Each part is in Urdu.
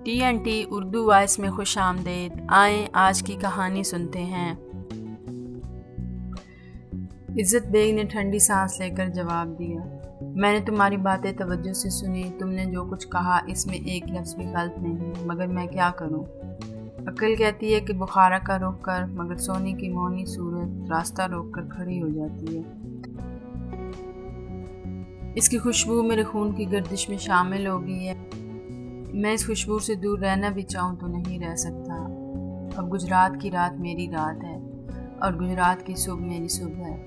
TNT اردو وائس میں خوش آمدید۔ آئیں آج کی کہانی سنتے ہیں۔ عزت بیگ نے ٹھنڈی سانس لے کر جواب دیا، میں نے تمہاری باتیں توجہ سے سنی، تم نے جو کچھ کہا اس میں ایک لفظ بھی غلط نہیں، مگر میں کیا کروں؟ عقل کہتی ہے کہ بخارا کا رخ کر، مگر سونے کی مونی صورت راستہ روک کر کھڑی ہو جاتی ہے۔ اس کی خوشبو میرے خون کی گردش میں شامل ہو گئی ہے، میں اس خوشبو سے دور رہنا بھی چاہوں تو نہیں رہ سکتا۔ اب گجرات کی رات میری رات ہے اور گجرات کی صبح میری صبح ہے۔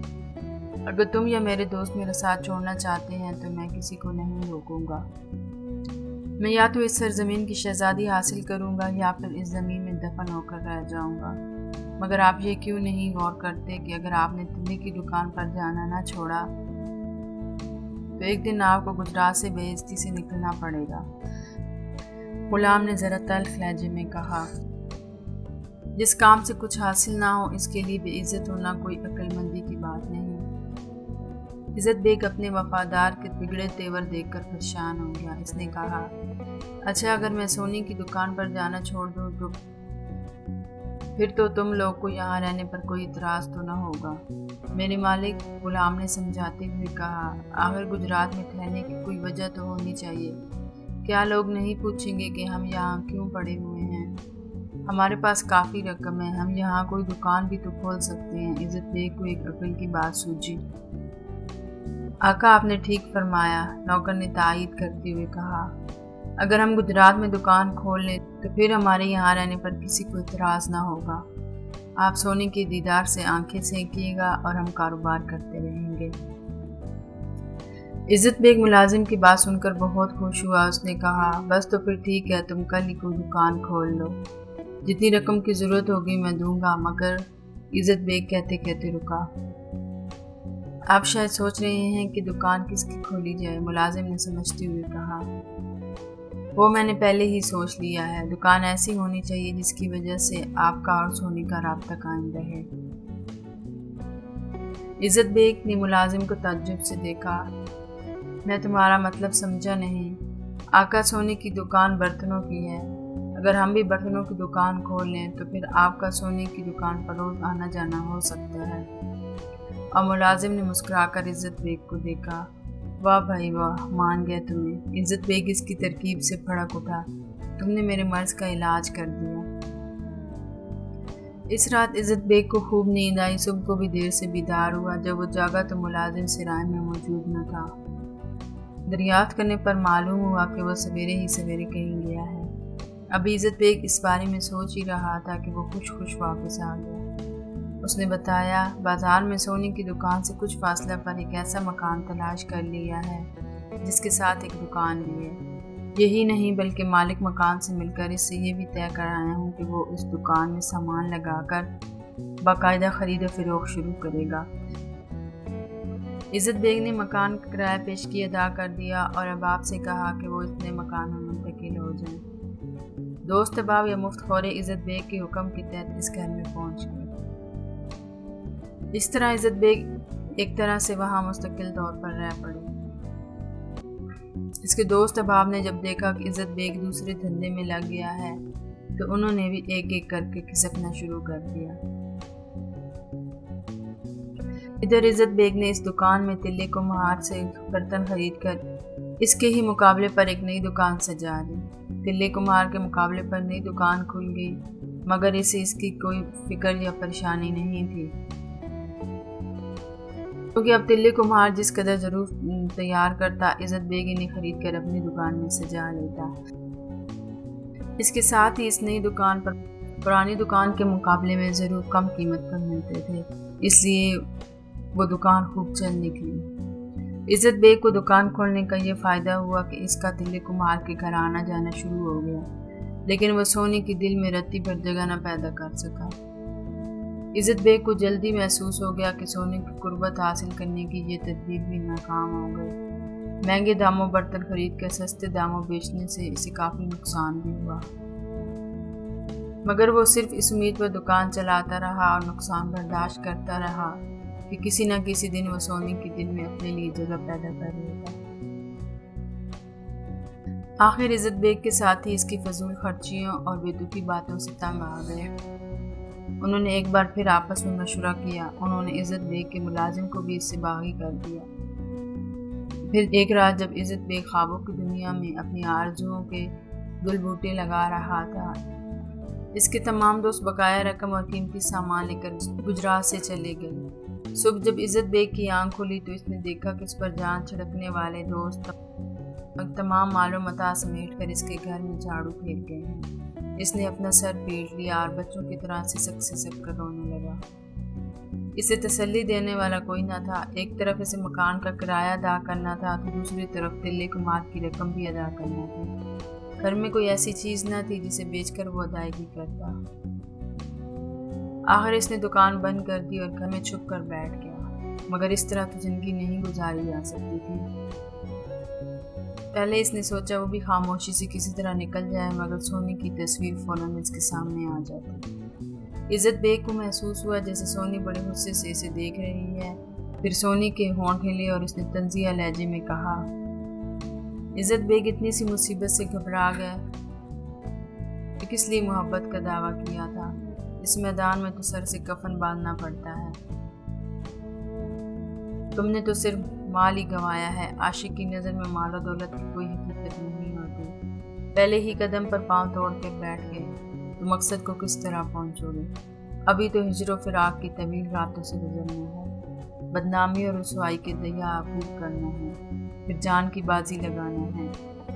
اگر تم یا میرے دوست میرا ساتھ چھوڑنا چاہتے ہیں تو میں کسی کو نہیں روکوں گا۔ میں یا تو اس سرزمین کی شہزادی حاصل کروں گا یا پھر اس زمین میں دفن ہو کر رہ جاؤں گا۔ مگر آپ یہ کیوں نہیں غور کرتے کہ اگر آپ نے تلی کی دکان پر جانا نہ چھوڑا تو ایک دن آپ کو گجرات سے بے عزتی سے نکلنا پڑے گا۔ غلام نے ذرا تلخ لہجے میں کہا، جس کام سے کچھ حاصل نہ ہو اس کے لیے بے عزت ہونا کوئی عقل مندی کی بات نہیں۔ عزت بیگ اپنے وفادار کے بگڑے تیور دیکھ کر پریشان ہو گیا۔ اس نے کہا، اچھا اگر میں سونے کی دکان پر جانا چھوڑ دوں تو پھر تو تم لوگ کو یہاں رہنے پر کوئی اعتراض تو نہ ہوگا؟ میرے مالک، غلام نے سمجھاتے ہوئے کہا، آخر گجرات میں ٹھہرنے کی کوئی وجہ تو ہونی چاہیے۔ کیا لوگ نہیں پوچھیں گے کہ ہم یہاں کیوں پڑے ہوئے ہیں؟ ہمارے پاس کافی رقم ہے، ہم یہاں کوئی دکان بھی تو کھول سکتے ہیں۔ عزت بیگ کو ایک عقل کی بات سوجی۔ آقا آپ نے ٹھیک فرمایا، نوکر نے تائید کرتے ہوئے کہا، اگر ہم گجرات میں دکان کھول لیں تو پھر ہمارے یہاں رہنے پر کسی کو اعتراض نہ ہوگا۔ آپ سونے کے دیدار سے آنکھیں سینکیے گا اور ہم کاروبار کرتے رہیں گے۔ عزت بیگ ملازم کی بات سن کر بہت خوش ہوا۔ اس نے کہا، بس تو پھر ٹھیک ہے، تم کل ہی کوئی دکان کھول لو، جتنی رقم کی ضرورت ہوگی میں دوں گا۔ مگر عزت بیگ کہتے کہتے رکا۔ آپ شاید سوچ رہے ہیں کہ دکان کس کی کھولی جائے، ملازم نے سمجھتے ہوئے کہا، وہ میں نے پہلے ہی سوچ لیا ہے، دکان ایسی ہونی چاہیے جس کی وجہ سے آپ کا اور سونے کا رابطہ قائم رہے۔ عزت بیگ نے ملازم کو تعجب سے دیکھا، میں تمہارا مطلب سمجھا نہیں۔ آقا سونے کی دکان برتنوں کی ہے، اگر ہم بھی برتنوں کی دکان کھول لیں تو پھر آپ کا سونے کی دکان پر روز آنا جانا ہو سکتا ہے۔ اور ملازم نے مسکرا کر عزت بیگ کو دیکھا، واہ بھائی واہ، مان گیا تمہیں۔ عزت بیگ اس کی ترکیب سے بھڑک اٹھا، تم نے میرے مرض کا علاج کر دیا۔ اس رات عزت بیگ کو خوب نیند آئی، صبح کو بھی دیر سے بیدار ہوا۔ جب وہ جاگا تو ملازم سرائے میں موجود نہ تھا۔ دریافت کرنے پر معلوم ہوا کہ وہ سویرے ہی سویرے کہیں گیا ہے۔ ابھی عزت بیگ اس بارے میں سوچ ہی رہا تھا کہ وہ خوش واپس آ گیا۔ اس نے بتایا، بازار میں سونے کی دکان سے کچھ فاصلہ پر ایک ایسا مکان تلاش کر لیا ہے جس کے ساتھ ایک دکان بھی ہے۔ یہی نہیں بلکہ مالک مکان سے مل کر اس سے یہ بھی طے کر آیا ہوں کہ وہ اس دکان میں سامان لگا کر باقاعدہ خرید و فروخت شروع کرے گا۔ عزت بیگ نے مکان کا کرایہ پیشگی ادا کر دیا اور ارباب سے کہا کہ وہ اتنے مکان میں منتقل ہو جائیں۔ دوست احباب یا مفت خورے عزت بیگ کے حکم کے تحت اس گھر میں پہنچ گئے۔ اس طرح عزت بیگ ایک طرح سے وہاں مستقل طور پر رہ پڑے۔ اس کے دوست احباب نے جب دیکھا کہ عزت بیگ دوسرے دھندے میں لگ گیا ہے تو انہوں نے بھی ایک ایک کر کے کھسکنا شروع کر دیا۔ ادھر عزت بیگ نے اس دکان میں تلے کو مہار سے برتن خرید کر اس کے ہی مقابلے پر ایک نئی دکان سجا دی۔ تلے کو مہار کے مقابلے پر نئی دکان کھل گئی، مگر اسے اس کی کوئی فکر یا پریشانی نہیں تھی، کیونکہ اب تلے کو مہار جس قدر ضرور تیار کرتا، عزت بیگ انہیں خرید کر اپنی دکان میں سجا لیتا۔ اس کے ساتھ ہی اس نئی دکان پر پرانی دکان کے مقابلے میں ضرور کم قیمت پر ملتے تھے، اس لیے وہ دکان خوب چل نکلی۔ عزت بیگ کو دکان کھولنے کا یہ فائدہ ہوا کہ اس کا تلے کو مہار کے گھر آنا جانا شروع ہو گیا، لیکن وہ سونے کی دل میں رتی بھر جگہ نہ پیدا کر سکا۔ عزت بیگ کو جلدی محسوس ہو گیا کہ سونے کی قربت حاصل کرنے کی یہ تدبیر بھی ناکام ہو گئی۔ مہنگے داموں برتن خرید کر سستے داموں بیچنے سے اسے کافی نقصان بھی ہوا، مگر وہ صرف اس امید پر دکان چلاتا رہا اور نقصان برداشت کرتا رہا کہ کسی نہ کسی دن وہ سونے کے دل میں اپنے لیے جگہ پیدا کر لے گا۔ آخر عزت بیگ کے ساتھ ہی اس کی فضول خرچیوں اور بے دکھی باتوں سے تنگ آ گئے۔ انہوں نے ایک بار پھر آپس میں مشورہ کیا۔ انہوں نے عزت بیگ کے ملازم کو بھی اس سے باغی کر دیا۔ پھر ایک رات جب عزت بیگ خوابوں کی دنیا میں اپنی آرزوؤں کے گل بوٹے لگا رہا تھا، اس کے تمام دوست بقایا رقم اور قیمتی سامان لے کر گجرات سے چلے گئے۔ صبح جب عزت بیگ کی آنکھ کھلی تو اس نے دیکھا کہ اس پر جان چھڑکنے والے دوست تمام مال و متاع سمیٹ کر اس کے گھر میں جھاڑو پھینک گئے ہیں۔ اس نے اپنا سر پیٹ لیا اور بچوں کی طرح سسک کر رونے لگا۔ اسے تسلی دینے والا کوئی نہ تھا۔ ایک طرف اسے مکان کا کرایہ ادا کرنا تھا تو دوسری طرف تلے کمار کی رقم بھی ادا کرنا تھی۔ گھر میں کوئی ایسی چیز نہ تھی جسے بیچ کر وہ ادائیگی کرتا۔ آخر اس نے دکان بند کر دی اور گھر میں چھپ کر بیٹھ گیا، مگر اس طرح تو زندگی نہیں گزاری جا سکتی تھی۔ پہلے اس نے سوچا وہ بھی خاموشی سے کسی طرح نکل جائے، مگر سونی کی تصویر فوراً اس کے سامنے آ جاتی۔ عزت بیگ کو محسوس ہوا جیسے سونی بڑے غصے سے اسے دیکھ رہی ہے۔ پھر سونی کے ہونٹ ہلے اور اس نے طنزیہ لہجے میں کہا۔ عزت بیگ اتنی سی مصیبت سے گھبرا گئے کہ کس لیے محبت کا دعویٰ کیا تھا؟ اس میدان میں تو سر سے کفن باندھنا پڑتا ہے۔ تم نے تو صرف مال ہی گنوایا ہے۔ عاشق کی نظر میں مال و دولت کی کوئی حقیقت نہیں ہوتی۔ پہلے ہی قدم پر پاؤں توڑ کے بیٹھ گئے تو مقصد کو کس طرح پہنچو گے؟ ابھی تو ہجر و فراق کی طویل راتوں سے گزرنا ہے، بدنامی اور رسوائی کے دریا عبور کرنا ہے، پھر جان کی بازی لگانا ہے۔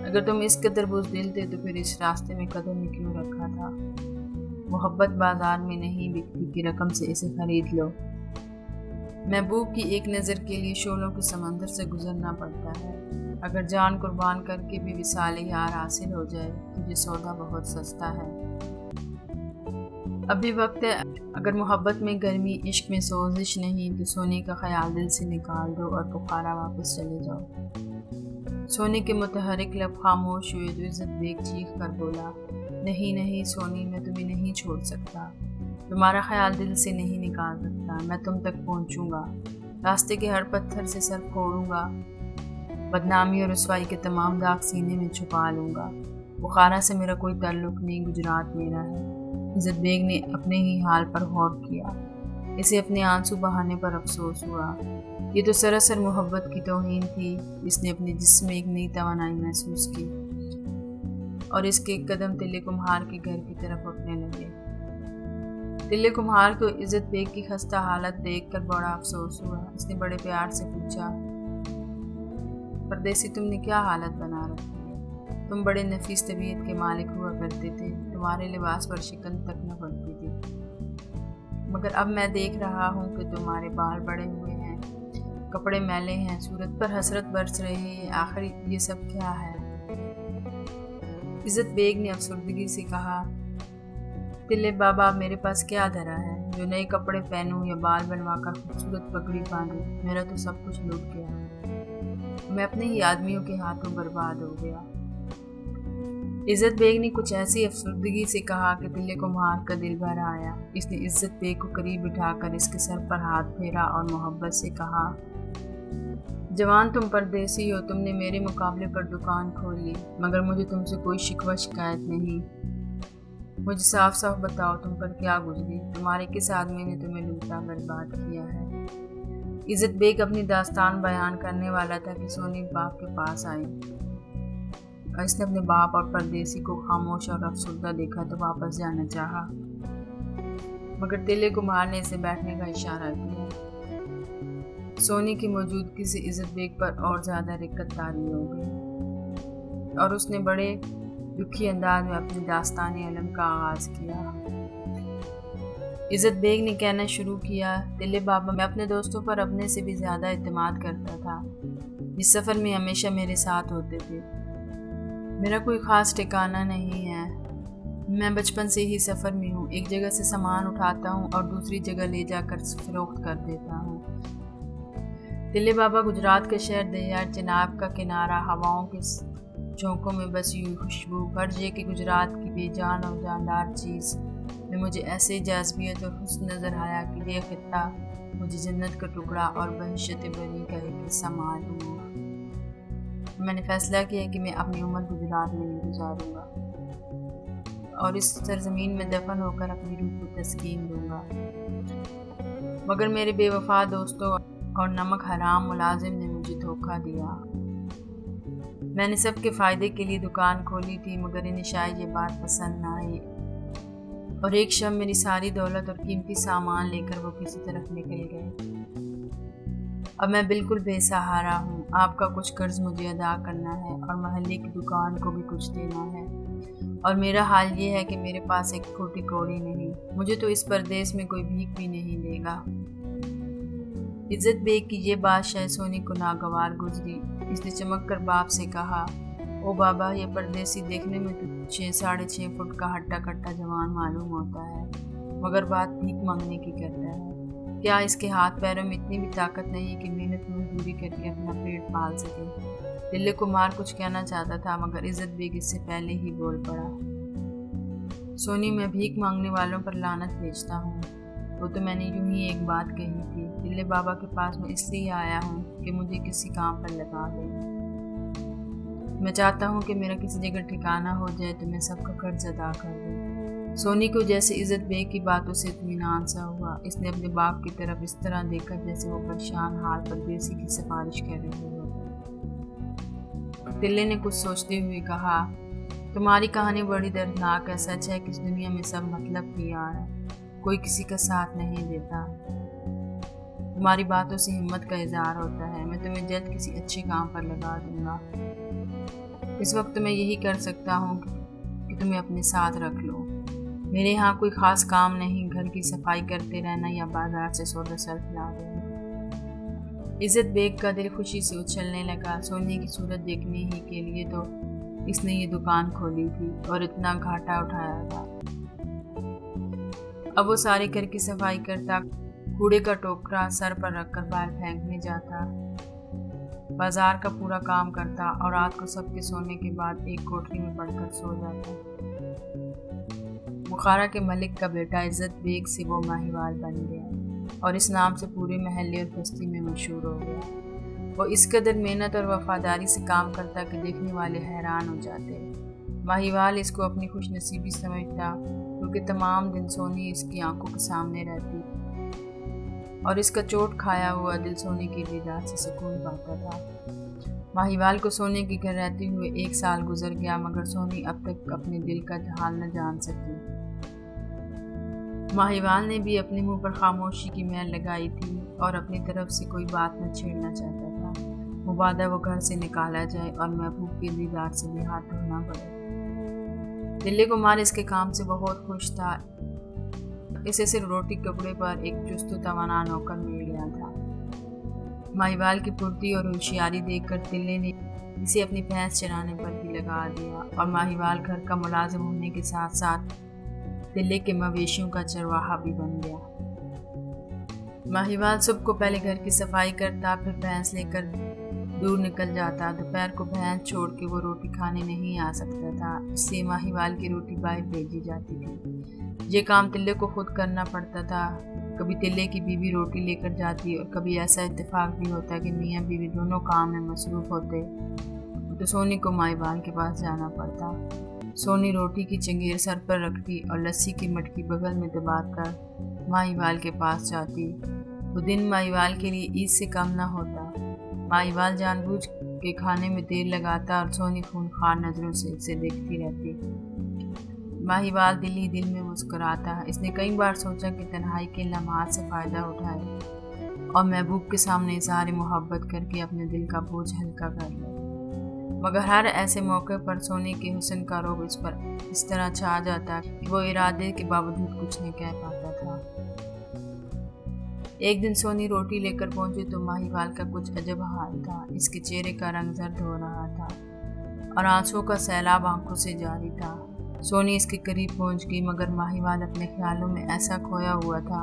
اگر تم اس قدر بزدل تھے تو پھر اس راستے میں قدم ہی کیوں رکھا تھا؟ محبت بازار میں نہیں بکتی کہ رقم سے اسے خرید لو۔ محبوب کی ایک نظر کے لیے شعلوں کے سمندر سے گزرنا پڑتا ہے۔ اگر جان قربان کر کے بھی وصال یار حاصل ہو جائے تو یہ سودا بہت سستا ہے۔ ابھی وقت ہے۔ اگر محبت میں گرمی، عشق میں سوزش نہیں تو سونے کا خیال دل سے نکال دو اور بخارا واپس چلے جاؤ۔ سونے کے متحرک لب خاموش ہوئے تو عزت بیگ چیخ کر بولا، نہیں سونی، میں تمہیں نہیں چھوڑ سکتا۔ تمہارا خیال دل سے نہیں نکال سکتا۔ میں تم تک پہنچوں گا، راستے کے ہر پتھر سے سر پھوڑوں گا، بدنامی اور رسوائی کے تمام داغ سینے میں چھپا لوں گا۔ بخارا سے میرا کوئی تعلق نہیں، گجرات میرا ہے۔ عزت بیگ نے اپنے ہی حال پر غور کیا۔ اسے اپنے آنسو بہانے پر افسوس ہوا۔ یہ تو سراسر محبت کی توہین تھی۔ اس نے اپنے جسم میں ایک نئی توانائی محسوس کی اور اس کے قدم تلے کمہار کے گھر کی طرف اٹھنے لگے۔ تلے کمہار کو عزت بیگ کی خستہ حالت دیکھ کر بڑا افسوس ہوا۔ اس نے بڑے پیار سے پوچھا، پردیسی تم نے کیا حالت بنا رکھی ہے؟ تم بڑے نفیس طبیعت کے مالک ہوا کرتے تھے، تمہارے لباس پر شکن تک نہ پڑتی تھی، مگر اب میں دیکھ رہا ہوں کہ تمہارے بال بڑے ہوئے ہیں، کپڑے میلے ہیں، صورت پر حسرت برس رہی ہے۔ آخر یہ سب کیا ہے؟ عزت بیگ نے افسردگی سے کہا، تلے بابا، میرے پاس کیا دھرا ہے جو نئے کپڑے پہنوں یا بال بنوا کر خوبصورت پگڑی باندھوں؟ میرا تو سب کچھ لوٹ گیا، میں اپنے ہی آدمیوں کے ہاتھوں برباد ہو گیا۔ عزت بیگ نے کچھ ایسی افسردگی سے کہا کہ تلے کمہار کا دل بھر آیا۔ اس نے عزت بیگ کو قریب بٹھا کر اس کے سر پر ہاتھ پھیرا اور محبت سے کہا، جوان، تم پردیسی ہو، تم نے میرے مقابلے پر دکان کھول لی، مگر مجھے تم سے کوئی شکوہ شکایت نہیں۔ مجھے صاف بتاؤ تم پر کیا گزری؟ تمہارے کس آدمی نے تمہیں لوٹا برباد کیا ہے؟ عزت بیگ اپنی داستان بیان کرنے والا تھا کہ سونی باپ کے پاس آئی اور اس نے اپنے باپ اور پردیسی کو خاموش اور افسردہ دیکھا تو واپس جانا چاہا، مگر تلے کمہار نے اسے بیٹھنے کا اشارہ کیا۔ سونی کی موجودگی سے عزت بیگ پر اور زیادہ رقت طاری ہو گئی اور اس نے بڑے دکھی انداز میں اپنی داستان علم کا آغاز کیا۔ عزت بیگ نے کہنا شروع کیا، تلے بابا، میں اپنے دوستوں پر اپنے سے بھی زیادہ اعتماد کرتا تھا۔ اس سفر میں ہمیشہ میرے ساتھ ہوتے تھے۔ میرا کوئی خاص ٹھکانہ نہیں ہے، میں بچپن سے ہی سفر میں ہوں۔ ایک جگہ سے سامان اٹھاتا ہوں اور دوسری جگہ لے جا کر فروخت کر دیتا ہوں۔ تلے بابا، گجرات کا شہر دریائے چناب کا کنارہ، ہواؤں کے جھونکوں میں بسی ہوئی خوشبو، ہر جگہ کی گجرات کی بے جان اور جاندار چیز میں مجھے ایسے جاذبیت اور حسن نظر آیا کہ یہ خطہ مجھے جنت کا ٹکڑا اور بہشت بری کا ایک حصہ معلوم ہوا۔ میں نے فیصلہ کیا کہ میں اپنی عمر گجرات میں ہی گزاروں گا اور اس سرزمین میں دفن ہو کر اپنی روح کو تسکین دوں گا، مگر میرے بے وفا دوستوں اور نمک حرام ملازم نے مجھے دھوکہ دیا۔ میں نے سب کے فائدے کے لیے دکان کھولی تھی، مگر انہیں شاید یہ بات پسند نہ آئی اور ایک شب میری ساری دولت اور قیمتی سامان لے کر وہ کسی طرف نکل گئے۔ اب میں بالکل بے سہارا ہوں، آپ کا کچھ قرض مجھے ادا کرنا ہے اور محلے کی دکان کو بھی کچھ دینا ہے، اور میرا حال یہ ہے کہ میرے پاس ایک کھوٹی کوڑی نہیں، مجھے تو اس پردیس میں کوئی بھیک بھی نہیں دے گا۔ عزت بیگ کی یہ بات شاید سونی کو ناگوار گزری، اس نے چمک کر باپ سے کہا، او بابا، یہ پردیسی دیکھنے میں تو 6.5 فٹ کا ہٹا کٹا جوان معلوم ہوتا ہے، مگر بات بھیک مانگنے کی کرتا ہے۔ کیا اس کے ہاتھ پیروں میں اتنی بھی طاقت نہیں ہے کہ محنت مزدوری کر کے اپنا پیٹ پال سکے؟ دلے کمار کچھ کہنا چاہتا تھا، مگر عزت بیگ اس سے پہلے ہی بول پڑا، سونی، میں بھیک مانگنے والوں پر لعنت بھیجتا ہوں، وہ تو میں نے یوں ہی ایک بات کہی تھی، دلے بابا کے پاس میں اس لیے آیا ہوں کہ مجھے کسی کام پر لگا دے۔ میں چاہتا ہوں کہ میرا کسی جگہ ٹھکانہ ہو جائے تو میں سب کا قرض ادا کر دوں۔ سونی کو جیسے عزت بیگ کی باتوں سے اطمینان سا ہوا، اس نے اپنے باپ کی طرف اس طرح دیکھا جیسے وہ پریشان حال پردیسی کی سفارش کر رہے ہو۔ دلے نے کچھ سوچتے ہوئے کہا، تمہاری کہانی بڑی دردناک ہے، سچ ہے کہ اس دنیا میں سب مطلب کی یار ہے، کوئی کسی کا ساتھ نہیں دیتا۔ تمہاری باتوں سے ہمت کا اظہار ہوتا ہے، میں تمہیں جلد کسی اچھے کام پر لگا دوں گا۔ اس وقت میں یہی کر سکتا ہوں کہ تمہیں اپنے ساتھ رکھ لو۔ میرے ہاں کوئی خاص کام نہیں، گھر کی صفائی کرتے رہنا یا بازار سے سودا سلف لا دینا۔ عزت بیگ کا دل خوشی سے اچھلنے لگا، سونی کی صورت دیکھنے ہی کے لیے تو اس نے یہ دکان کھولی تھی اور اتنا گھاٹا اٹھایا تھا۔ اب وہ سارے گھر کی صفائی کرتا، کوڑے کا ٹوکرا سر پر رکھ کر باہر پھینکنے جاتا، بازار کا پورا کام کرتا اور رات کو سب کے سونے کے بعد ایک کوٹری میں پڑھ کر سو جاتا۔ بخارا کے ملک کا بیٹا عزت بیگ سے وہ ماہیوال بن گیا اور اس نام سے پورے محلے اور بستی میں مشہور ہو گیا۔ وہ اس قدر محنت اور وفاداری سے کام کرتا کہ دیکھنے والے حیران ہو جاتے۔ ماہیوال اس کو اپنی خوش نصیبی سمجھتا کیونکہ تمام دن سونی اس کی آنکھوں کے سامنے رہتی اور اس کا چوٹ کھایا ہوا دل سونی کی دیدار سے سکون پاتا تھا۔ ماہیوال کو سونی کے گھر رہتے ہوئے 1 سال گزر گیا، مگر سونی اب تک اپنے دل کا حال نہ جان سکی۔ ماہیوال نے بھی اپنے منہ پر خاموشی کی مہر لگائی تھی اور اپنی طرف سے کوئی بات نہ چھیڑنا چاہتا تھا، مبادا وہ گھر سے نکالا جائے اور محبوب کے دیدار سے بھی ہاتھ دھونا پڑے۔ دلے کمار اس کے کام سے بہت خوش تھا، اسے صرف روٹی کپڑے پر ایک چست و توانا نوکر مل گیا تھا۔ ماہیوال کی پھرتی اور ہوشیاری دیکھ کر دلے نے اسے اپنی بھینس چرانے پر بھی لگا دیا اور ماہیوال گھر کا ملازم ہونے کے ساتھ ساتھ دلے کے مویشیوں کا چرواہا بھی بن گیا۔ ماہیوال صبح کو پہلے گھر کی صفائی کرتا، پھر بھینس لے کر دور نکل جاتا۔ دوپہر کو بھینس چھوڑ کے وہ روٹی کھانے نہیں آ سکتا تھا، اس لیے ماہیوال کی روٹی باہر بھیجی جاتی تھی۔ یہ کام تلے کو خود کرنا پڑتا تھا، کبھی تلے کی بیوی روٹی لے کر جاتی اور کبھی ایسا اتفاق بھی ہوتا کہ میاں بیوی دونوں کام میں مصروف ہوتے تو سونی کو ماہیوال کے پاس جانا پڑتا۔ سونی روٹی کی چنگیر سر پر رکھتی اور لسی کی مٹکی بغل میں دبا کر ماہیوال کے پاس جاتی۔ وہ دن ماہیوال کے لیے عید سے کم نہ ہوتا۔ ماہیوال جان بوجھ کے کھانے میں دیر لگاتا اور سونی خونخوار نظروں سے اسے دیکھتی رہتی۔ ماہیوال دل ہی دل میں مسکراتا۔ اس نے کئی بار سوچا کہ تنہائی کے لمحات سے فائدہ اٹھائے اور محبوب کے سامنے اظہار محبت کر کے اپنے دل کا بوجھ ہلکا کر لے، مگر ہر ایسے موقع پر سونی کے حسن کا رعب اس پر اس طرح چھا جاتا کہ وہ ارادے کے باوجود کچھ نہیں کہہ پاتا تھا۔ ایک دن سونی روٹی لے کر پہنچی تو ماہیوال کا کچھ عجب حال تھا۔ اس کے چہرے کا رنگ زرد ہو رہا تھا اور آنسوں کا سیلاب آنکھوں سے جاری تھا۔ سونی اس کے قریب پہنچ گئی، مگر ماہیوال اپنے خیالوں میں ایسا کھویا ہوا تھا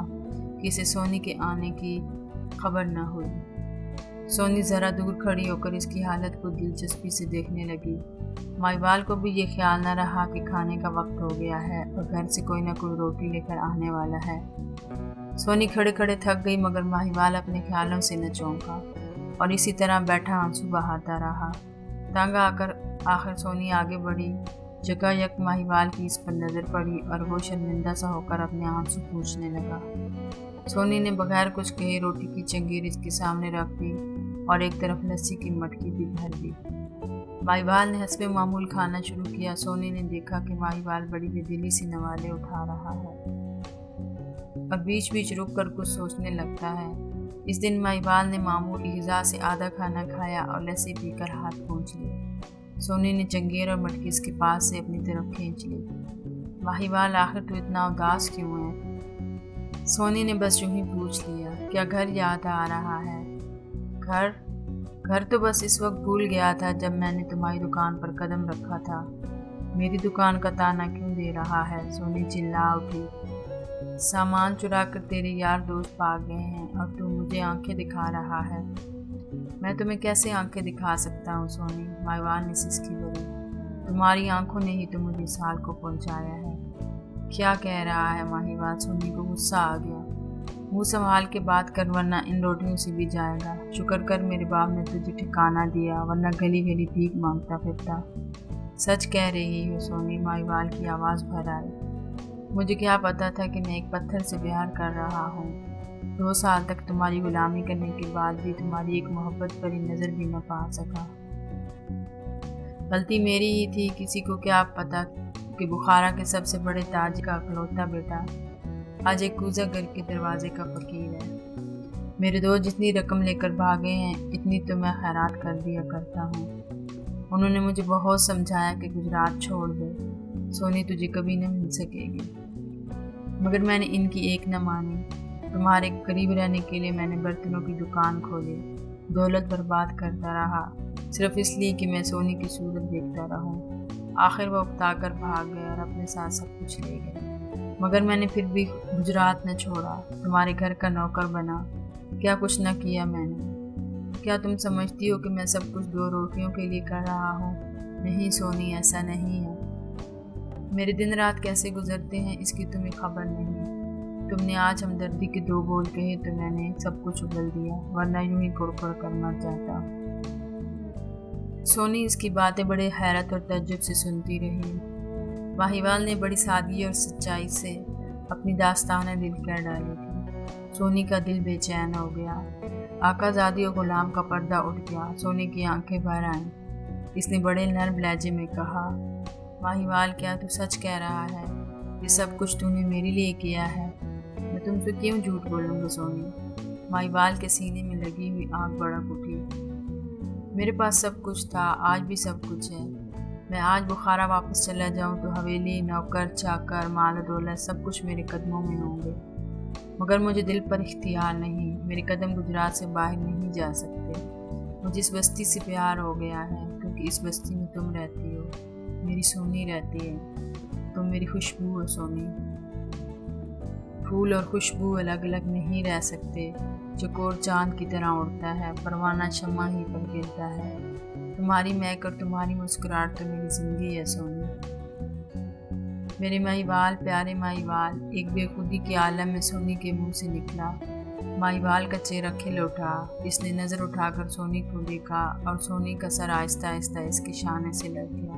کہ اسے سونی کے آنے کی خبر نہ ہوئی۔ سونی ذرا دور کھڑی ہو کر اس کی حالت کو دلچسپی سے دیکھنے لگی۔ ماہیوال کو بھی یہ خیال نہ رہا کہ کھانے کا وقت ہو گیا ہے اور گھر سے کوئی نہ کوئی روٹی لے کر آنے والا ہے۔ سونی کھڑے کھڑے تھک گئی، مگر ماہیوال اپنے خیالوں سے نہ چونکا اور اسی طرح بیٹھا آنسو بہاتا رہا۔ تنگ آخر سونی آگے بڑھی۔ جگہ یک ماہیوال کی اس پر نظر پڑی اور وہ شرمندہ سا ہو کر اپنے آپ سے پوچھنے لگا۔ سونی نے بغیر کچھ کہے روٹی کی چنگیر اس کے سامنے رکھ دی اور ایک طرف لسی کی مٹکی بھی بھر دی۔ ماہیوال نے حسب معمول کھانا شروع کیا۔ سونی نے دیکھا کہ ماہیوال بڑی بے دلی سے نوالے اٹھا رہا ہے اور بیچ بیچ رک کر کچھ سوچنے لگتا ہے۔ اس دن ماہیوال نے معمولی غذا سے آدھا کھانا کھایا اور لسی پی کر ہاتھ پونچھ لیے۔ سونی نے چنگیر اور مٹکی اس کے پاس سے اپنی طرف کھینچ لی۔ ماہیوال آخر تو اتنا اداس کیوں ہے؟ سونی نے بس یوں ہی پوچھ لیا۔ کیا گھر یاد آ رہا ہے؟ گھر تو بس اس وقت بھول گیا تھا جب میں نے تمہاری دکان پر قدم رکھا تھا۔ میری دکان کا تانا کیوں دے رہا ہے؟ سونی چلا اٹھی۔ سامان چرا کر تیرے یار دوست بھاگ گئے ہیں اور تو مجھے آنکھیں دکھا رہا ہے۔ میں تمہیں کیسے آنکھیں دکھا سکتا ہوں سونی؟ ماہیوال نے سسکی بھری۔ تمہاری آنکھوں نے ہی تو مجھے اس حال کو پہنچایا ہے۔ کیا کہہ رہا ہے ماہیوال؟ سونی کو غصہ آ گیا۔ منہ سنبھال کے بات کر ورنہ ان روٹیوں سے بھی جائے گا۔ شکر کر میرے باپ نے تجھے ٹھکانہ دیا ورنہ گلی گلی بھیک مانگتا پھرتا۔ سچ کہہ رہی ہو سونی؟ ماہیوال کی آواز بھر آئی۔ مجھے کیا پتا تھا کہ میں ایک پتھر سے پیار کر رہا ہوں۔ 2 سال تک تمہاری غلامی کرنے کے بعد بھی تمہاری ایک محبت پر نظر بھی نہ پا سکا۔ غلطی میری ہی تھی۔ کسی کو کیا پتا کہ بخارا کے سب سے بڑے تاج کا اکلوتا بیٹا آج ایک کوزہ گھر کے دروازے کا فقیر ہے۔ میرے دوست جتنی رقم لے کر بھاگے ہیں اتنی تو میں خیرات کر دیا کرتا ہوں۔ انہوں نے مجھے بہت سمجھایا کہ گجرات چھوڑ دے، سونی تجھے کبھی نہ مل سکے گی، مگر میں نے ان کی ایک نہ مانی۔ تمہارے قریب رہنے کے لیے میں نے برتنوں کی دکان کھولی، دولت برباد کرتا رہا صرف اس لیے کہ میں سونی کی صورت دیکھتا رہوں۔ آخر وہ اکتا کر بھاگ گئے اور اپنے ساتھ سب کچھ لے گئے، مگر میں نے پھر بھی گجرات نہ چھوڑا، تمہارے گھر کا نوکر بنا۔ کیا کچھ نہ کیا میں نے؟ کیا تم سمجھتی ہو کہ میں سب کچھ 2 روٹیوں کے لیے کر رہا ہوں؟ نہیں سونی، ایسا نہیں ہے۔ میرے دن رات کیسے گزرتے ہیں اس کی تمہیں خبر نہیں۔ تم نے آج ہمدردی کے 2 بول کہے تو میں نے سب کچھ اگل دیا، ورنہ یوں ہی کڑ کر مر جاتا۔ سونی اس کی باتیں بڑے حیرت اور تعجب سے سنتی رہی۔ ماہیوال نے بڑی سادگی اور سچائی سے اپنی داستانیں دل کر ڈالی تھی۔ سونی کا دل بے چین ہو گیا۔ آقا زادی اور غلام کا پردہ اٹھ گیا۔ سونی کی آنکھیں بھر آئیں۔ اس نے بڑے نرم لہجے میں کہا، ماہیوال کیا تو سچ کہہ رہا ہے؟ یہ سب کچھ تو نے میرے لیے کیا ہے؟ میں تم سے کیوں جھوٹ بولوں گا سونی؟ ماہیوال کے سینے میں لگی ہوئی آنکھ بڑک اٹھی۔ میرے پاس سب کچھ تھا، آج بھی سب کچھ ہے۔ میں آج بخارا واپس چلا جاؤں تو حویلی، نوکر چاکر، مال و دولت سب کچھ میرے قدموں میں ہوں گے، مگر مجھے دل پر اختیار نہیں۔ میرے قدم گجرات سے باہر نہیں جا سکتے۔ مجھے اس بستی سے پیار ہو گیا ہے کیونکہ اس بستی میں تم رہتی ہو، میری سونی رہتی ہے۔ تم میری خوشبو ہو سونی۔ پھول اور خوشبو الگ الگ نہیں رہ سکتے۔ چکور چاند کی طرح اڑتا ہے، پروانہ شمع ہی پر گرتا ہے۔ تمہاری مہک اور تمہاری مسکراہٹ تو میری زندگی ہے سونی۔ میرے ماہیوال، پیارے ماہیوال، ایک بے خودی کے عالم میں سونی کے منہ سے نکلا۔ ماہیوال کا چہرہ کھل اٹھا۔ اس نے نظر اٹھا کر سونی کو دیکھا اور سونی کا سر آہستہ آہستہ اس کے شانے سے لگ گیا۔